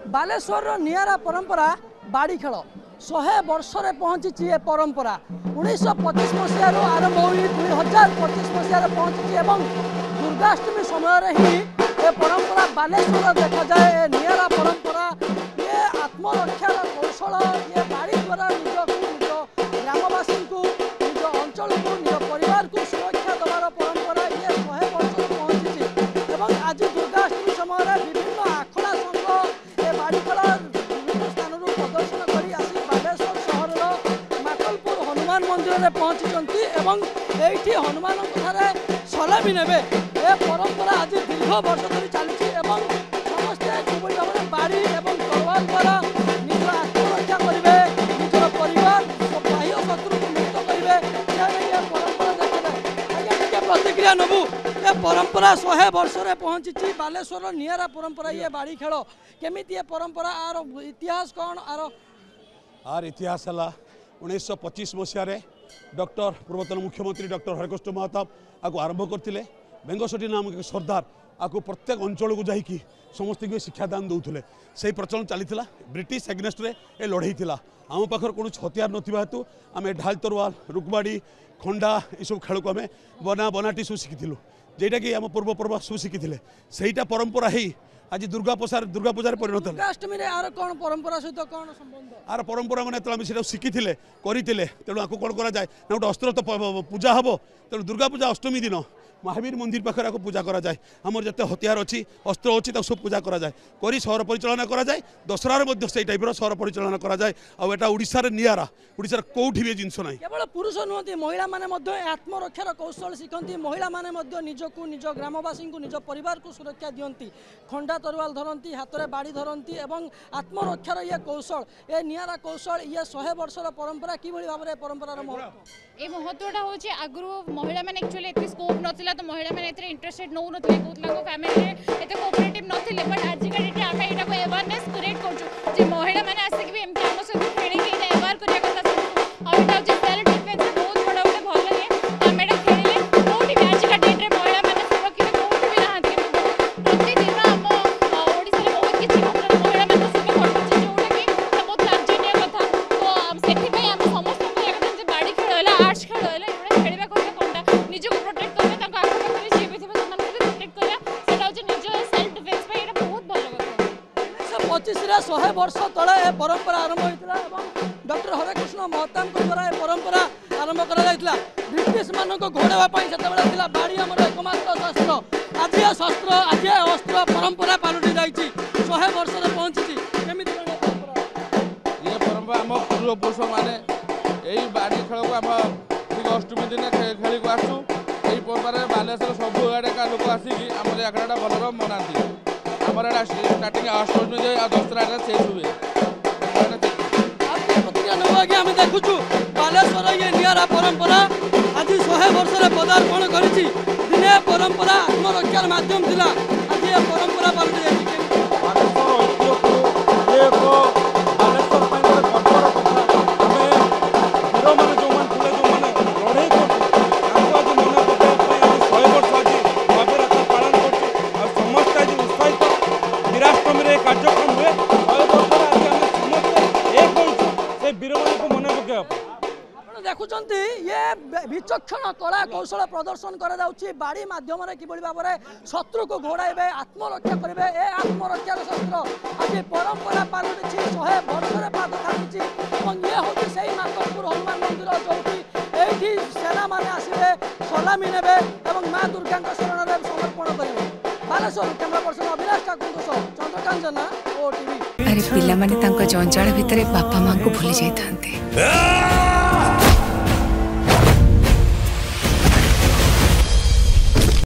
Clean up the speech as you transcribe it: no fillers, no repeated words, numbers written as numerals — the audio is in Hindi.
बालेश्वर नियारा परंपरा बाड़ी खेल 100 वर्ष पहुंची ए परंपरा 1925 मसीह आरंभ हो 2025 मसीह पहुंची दुर्गाष्टमी समय ही ए परंपरा बालेश्वर देखा जाए। नियारा परंपरा ये आत्मरक्षार कौशल ये बाड़ी द्वारा निज ग्रामवासी को निज अंचल को निज परिवार को सुरक्षा देवार परंपरा ये 100 वर्ष पहुंची आज दुर्गाष्टमी समय विभिन्न आखड़ा संघ ए बाड़ी खेल विभिन्न स्थान प्रदर्शन कर आसी बालेश्वर सहर माकलपुर हनुमान मंदिर में पहुंची एठी हनुमान सलामी ने परंपरा आज दीर्घ वर्ष धरी चली समस्ते किभली भाव बाड़ी और तलवार द्वारा निज आत्मरक्षा करेंगे निजर परिवार बाह्य शत्रु को मुक्त करेंगे परंपरा देखा प्रतिक्रिया नबू ये परंपरा 100 वर्ष पहुंची बालेश्वर नियारा परंपरा ये बाड़ी खेल केमी परंपरा आर इतिहास कौन आर इतिहास है 1925 मसीह डॉक्टर पूर्वतन मुख्यमंत्री डॉक्टर हरिकृष्ण महताब आपको आरंभ करते बेंगसटी नामक एक सरदार आपको प्रत्येक अंचल को जाकि समस्त शिक्षादान दौले से प्रचलन चली ब्रिटिश एग्नेस्ट रे ए लड़ई था आम पाखर कौन हथियार ना हेतु आम ढाल तरवाल रुकबाड़ी खंडा यू खेल को आम बनाटी सब शिखी जेटा कि आम पूर्व पर्व सब शिखी से परंपरा ही आज दुर्गा पूजा परिणत दुर्गाष्टमी आर कौन परंपरा सहित कौन संबंध आर परंपरा मैंने शिखी करते तेणु आपको कौन करा जाए ना गोटे अस्त्र तो पूजा हम तेणु दुर्गा पूजा अष्टमी दिन महावीर मंदिर पाखे पूजा करा जाए आमर जिते हथियार अच्छी अस्त्र अच्छी सब पूजा करा जाए करी सहर परिचालना करा जाए दशहरा से टाइप सहर परिचालना करा जाए आटा ओडिशार नियारा ओडिशार कोठी भी जिनस ना केवल पुरुष नुहति महिला माने आत्मरक्षार कौशल शिखती महिला माने निजक निज ग्रामवासी को निज परिवार को सुरक्षा दियंती खंडा तरवाल धरती हाथ में बाड़ी धरती आत्मरक्षार ये कौशल ये नियारा कौशल ये 100 वर्षर परंपरा किभली भाव परंपरार महत्व ये महत्वटा हूँ आगु महिला मैंने एक्चुअली एत स्कोप नाला तो महिला मैंने इंटरेस्टेड नौ ना कहते फैमिली एत कोऑपरेटिव नथिले बट आजिका डेट आम यहाँ अवेयरनेस क्रिएट कर महिला मैंने आसिक भी एमती आम सहित खेल अवेयर करने सेल्फ डिफेन्स बहुत बड़ा गोटे भल ये आम यहाँ खेलिले कौटी भी आजिका डेट्रे महिला मैंने सुरक्षित कौटी भी ना प्रतिदिन आम ओडिशा बहुत किसी महिला मान सहित घटुचे जोटा कि बहुत लांछनीय कथा तो से आम समस्त बाड़ी खेल है आर्ट्स खेल है ये खेलवा कह कंटा निजक प्रोटेक्ट करेंगे आखपाखे जी भी थे प्रोटेक्ट करा सेल्फ डिफेन्स बहुत भल कथा 25 100 वर्ष तले परंपरा आरंभ होता डॉक्टर हरिकृष्ण महताब द्वारा परंपरा आरंभ करा ब्रिटिश मान घोड़ापी से बाड़ी आम एकमात्र शस्त्र आज शस्त्र आज अस्त्र परंपरा पलटि जाइए 100 वर्ष पहुंची ये परंपरा आम पूर्वपुरुष मैंने यही बाड़ी खेल को आम ठीक अष्टमी दिन खेल को आसू यही परंपरा बालेश्वर सब आड़े का लोक आसिक आम आखड़ा भल मनाती आमर स्टार्टिंग अष्टमी दसरा शेष हुए आम देखु बालेश्वर ये नियारा परंपरा आज 100 वर्ष पदार्पण कर दिने परंपरा आत्मरक्षार माध्यम थिला आज ये परंपरा पलटि देखुंत ये विचक्षण कला कौशल प्रदर्शन कर बाड़ी मध्यम किभली भाव शत्रु को घोड़ाइबे आत्मरक्षा करेंगे ए आत्मरक्षार शस्त्र आज परंपरा पलटि 100 वर्ष पाद थाकी ये हूँ से माकलपुर हनुमान मंदिर जो ये सेना मैंने आसवे सलामी ने माँ दुर्गा शरण में समर्पण करेंगे बालेश्वर कैमरा पर्सन अभिलाष ठाकुर चंद्रकांत जेना OTV। अरे पिला माने तांको जंजाल भितरे बापा मां को भूली जाई थांते।